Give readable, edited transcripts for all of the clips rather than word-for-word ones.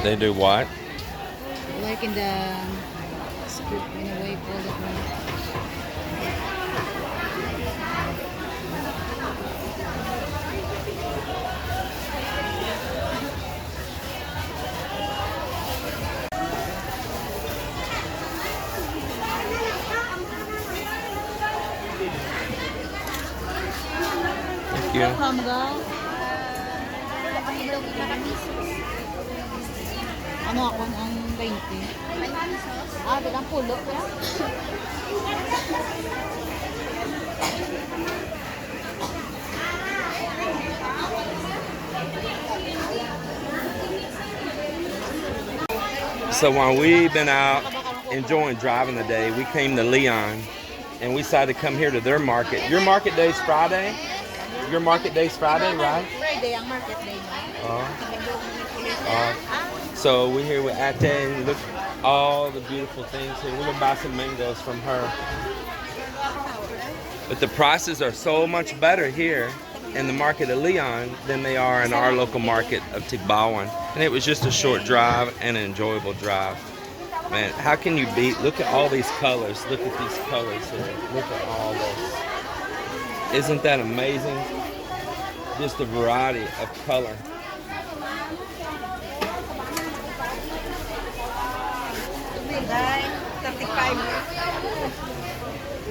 They do what? Like in the scoop, in a way, called it. Thank you. Ano ako ang 20? Ah, bilang pulo ya? So while we've been out enjoying driving the day, we came to Leon and we decided to come here to their market. Your market day's Friday? Your market day's Friday, right? Friday ang market day mo. So we're here with Ate and look at all the beautiful things here. We're gonna buy some mangoes from her. But the prices are so much better here in the market of Leon than they are in our local market of Tigbawan. And it was just a short drive and an enjoyable drive. Man, how can you beat? Look at all these colors. Look at these colors here. Look at all this. Isn't that amazing? Just a variety of color.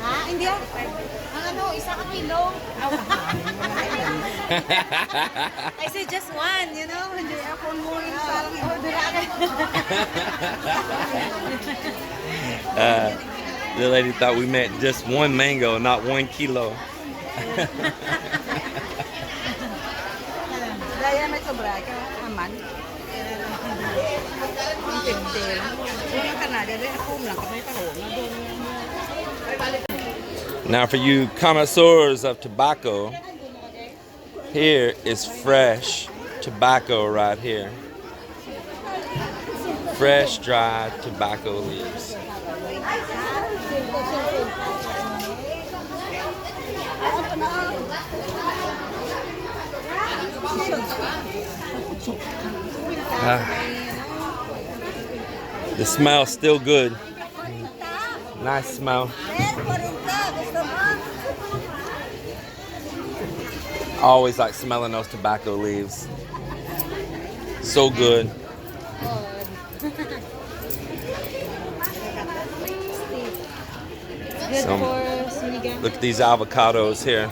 Ha? Hindi ah. Ang ano, isa ka kilo. I said just one, you know? Hindi ako mo yung parang The lady thought we meant just one mango, not 1 kilo. Daya may sobra ka naman. Ang pindel. Yung Canada rin ako lang kami taho na doon. Now for you connoisseurs of tobacco, here is fresh tobacco right here. Fresh dried tobacco leaves. The smell's still good. Nice smell. I always like smelling those tobacco leaves. So good. Good So, for sinigang. look at these avocados here.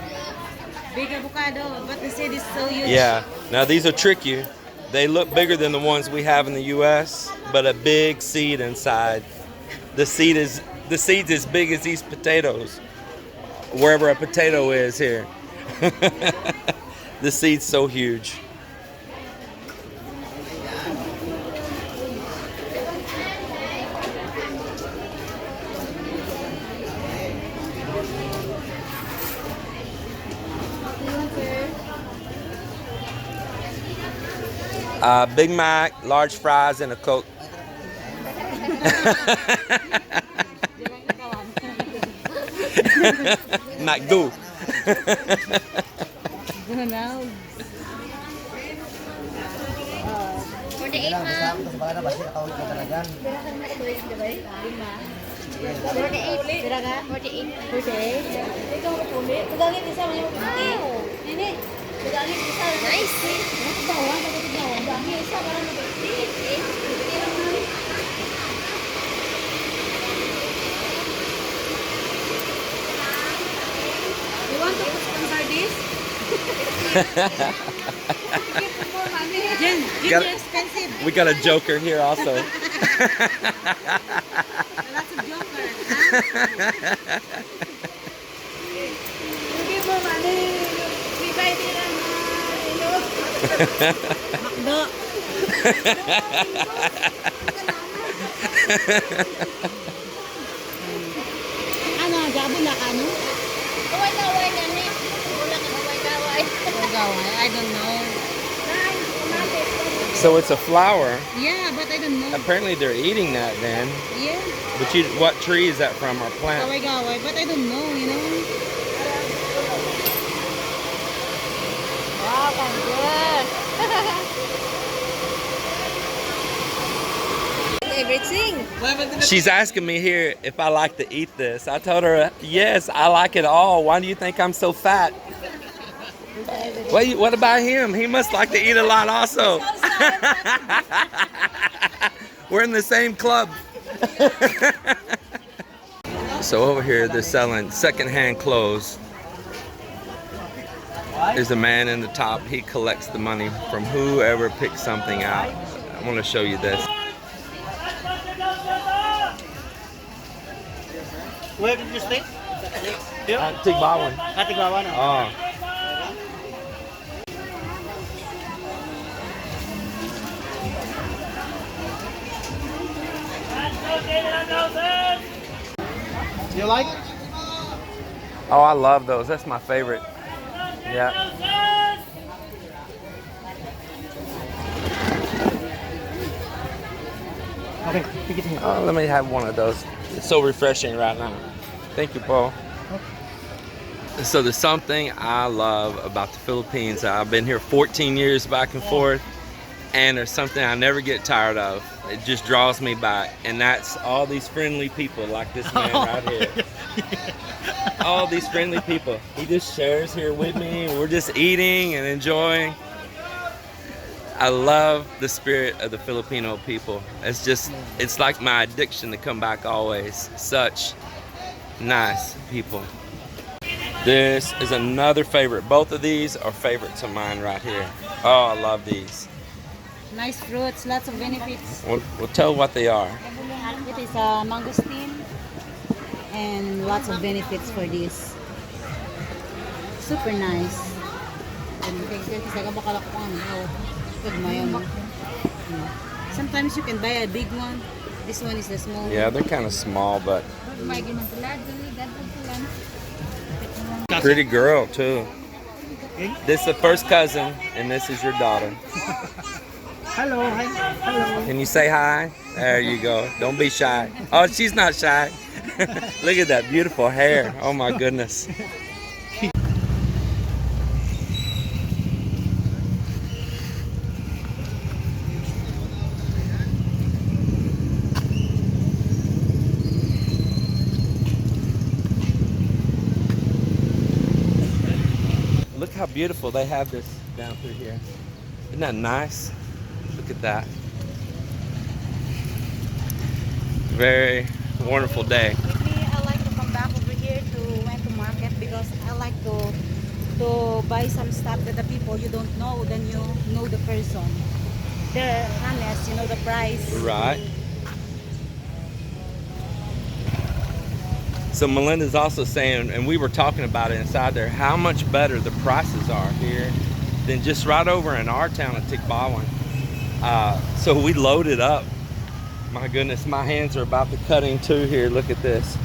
Big avocado, but the seed is so huge. Yeah. Now these are tricky. They look bigger than the ones we have in the U.S., but a big seed inside. The seed's as big as these potatoes, wherever a potato is here. The seed's so huge. Big Mac, large fries, and a Coke. McDo. Now, 48 ma'am. 48. Pira ka? 48. 48? Ikaw ko puli. Kudangit isa mo yung puti. Nini, kudangit isa. Nice. Nakabawan, nakabawan. Dami isa para mag-puti. You want to sponsor this? Jen, Got- it's expensive. We got a joker here also. Lots of joker. You give more money. We buy dinner. Makdo. Ano, jabula ka, no? Kaway-kaway na ni. Wala ka kaway-kaway. I don't know. So it's a flower. Yeah, but I don't know. Apparently they're eating that then. Yeah, But what tree is that from or plant? gaway-gaway, but I don't know, you know? Wow, good. favorite thing. She's asking me here if I like to eat this. I told her, yes, I like it all. Why do you think I'm so fat? What about him? He must like to eat a lot also. We're in the same club. So over here, they're selling secondhand clothes. There's a man in the top. He collects the money from whoever picks something out. I want to show you this. Where did you stay? Here? Tigbawan. Tigbawan. Oh. You like? Oh, I love those. That's my favorite. Yeah. Okay, pick it here. Oh, let me have one of those. It's so refreshing right now. Thank you, Paul. So there's something I love about the Philippines. I've been here 14 years back and forth, and there's something I never get tired of. It just draws me back, and that's all these friendly people like this man right here. All these friendly people. He just shares here with me. We're just eating and enjoying. I love the spirit of the Filipino people. It's like my addiction to come back always. Such nice people. This is another favorite. Both of these are favorites of mine right here. Oh, I love these. Nice fruits, lots of benefits. We'll tell what they are. It is a mangosteen and lots of benefits for this. Super nice. Sometimes you can buy a big one. This one is the small one. Yeah, they're kind of small, but pretty girl too. This is the first cousin, and this is your daughter. Hello, hi. Hello. Can you say hi? There you go. Don't be shy. Oh, she's not shy. Look at that beautiful hair. Oh my goodness. Look how beautiful they have this down through here. Isn't that nice? Look at that. Very wonderful day. With me, I like to come back over here to went to market because I like to buy some stuff that the people you don't know, then you know the person. They're honest, you know the price. Right. So Melinda's also saying, and we were talking about it inside there, how much better the prices are here than just right over in our town of Tigbawan. So we loaded up. My goodness, my hands are about to cutting too here. Look at this.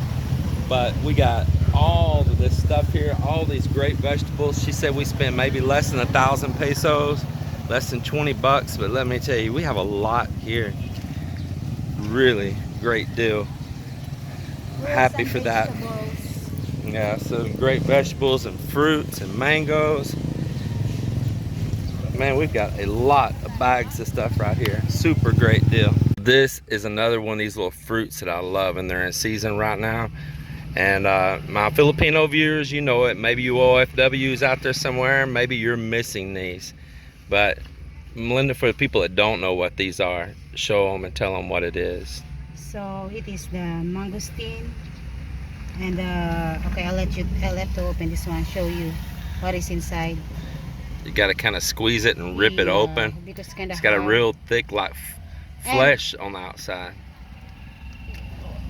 But we got all of this stuff here, all these great vegetables. She said we spent maybe less than 1,000 pesos, less than 20 bucks. But let me tell you, we have a lot here. Really great deal. Happy for that. Yeah, so great vegetables and fruits and mangoes. Man, we've got a lot of bags of stuff right here. Super great deal. This is another one of these little fruits that I love, and they're in season right now. And my Filipino viewers, you know it. Maybe you OFWs out there somewhere, maybe you're missing these. But Melinda, for the people that don't know what these are, show them and tell them what it is. So it is the mangosteen, and okay, I'll have to open this one, show you what is inside. You got to kind of squeeze it and rip it open. Because it's It's got a real thick, like flesh on the outside.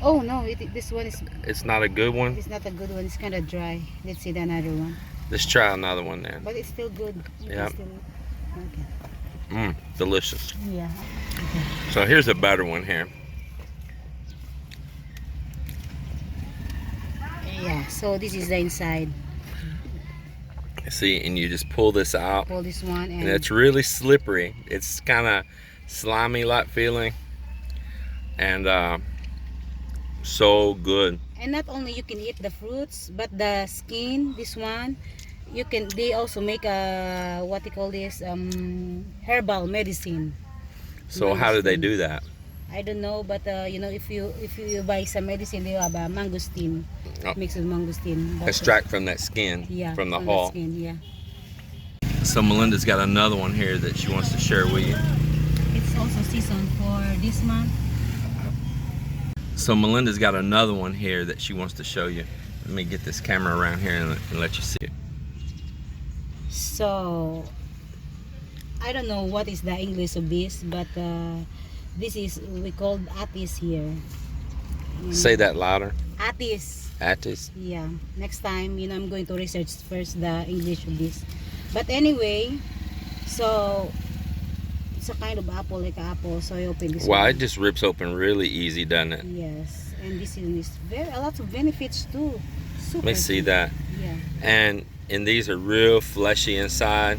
Oh no, this one is. It's not a good one. It's not a good one. It's kind of dry. Let's see the another one. Let's try another one then. But it's still good. Yeah. Okay. Delicious. Yeah. So here's a better one here. Yeah. So this is the inside. See, and you just pull this out. Pull this one, And it's really slippery. It's kind of slimy like feeling, and so good. And not only you can eat the fruits, but the skin, this one, you can. They also make a what they call this herbal medicine. So how do they do that? I don't know, but you know, if you buy some medicine, they have a mangosteen Oh. mixed with mangosteen. But, Extract from that skin, yeah, from the the hull. skin, yeah. So Melinda's got another one here that she wants to share with you. It's also season for this month. So Melinda's got another one here that she wants to show you. Let me get this camera around here and let you see it. So I don't know what is the English of this, but this is we called atis here. Say that louder. Atis. Attis. Yeah. Next time, you know, I'm going to research first the English of this. But anyway, so it's a kind of apple, like an apple. So I open this Wow, one. it just rips open really easy, doesn't it? Yes, and this is very a lot of benefits too. Super. Let me see that. Yeah. And these are real fleshy inside.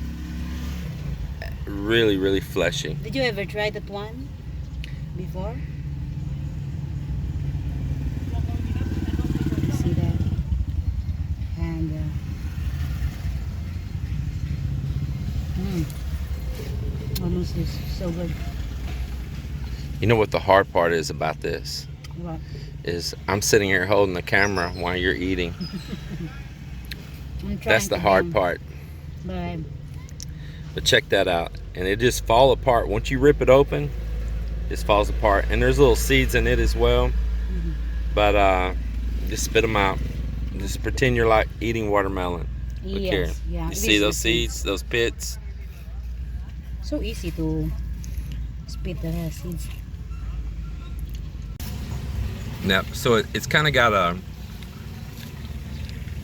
Really, really fleshy. Did you ever try that one before? You see that? And almost is so good. You know what the hard part is about this? What? Is I'm sitting here holding the camera while you're eating. I'm trying That's the to hard them, part. But But check that out. And it just fall apart. Once you rip it open, it just falls apart. And there's little seeds in it as well. But just spit them out. Just pretend you're like eating watermelon. Look here. yes, yeah. You see those seeds, those pits? So easy to spit the seeds. Now, so it's kind of got a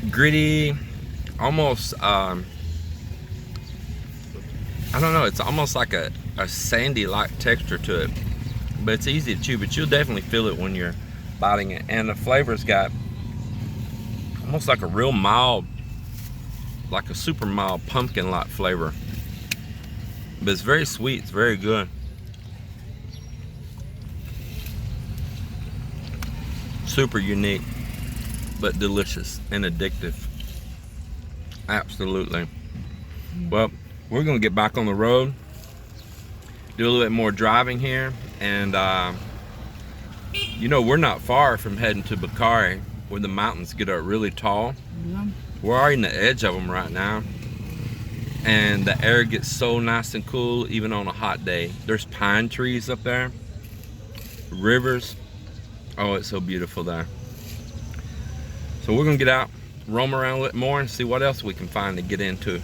gritty, almost, I don't know, it's almost like a sandy-like texture to it. But it's easy to chew, but you'll definitely feel it when you're biting it. And the flavor's got almost like a real mild, like a super mild pumpkin-like flavor. But it's very sweet, it's very good. Super unique, but delicious and addictive. Absolutely. Well, we're gonna get back on the road, do a little bit more driving here, and you know, we're not far from heading to Bakari, where the mountains get up really tall. Yeah. We're already in the edge of them right now, and the air gets so nice and cool even on a hot day. There's pine trees up there, rivers. Oh, it's so beautiful there. So we're gonna get out, roam around a little more, and see what else we can find to get into.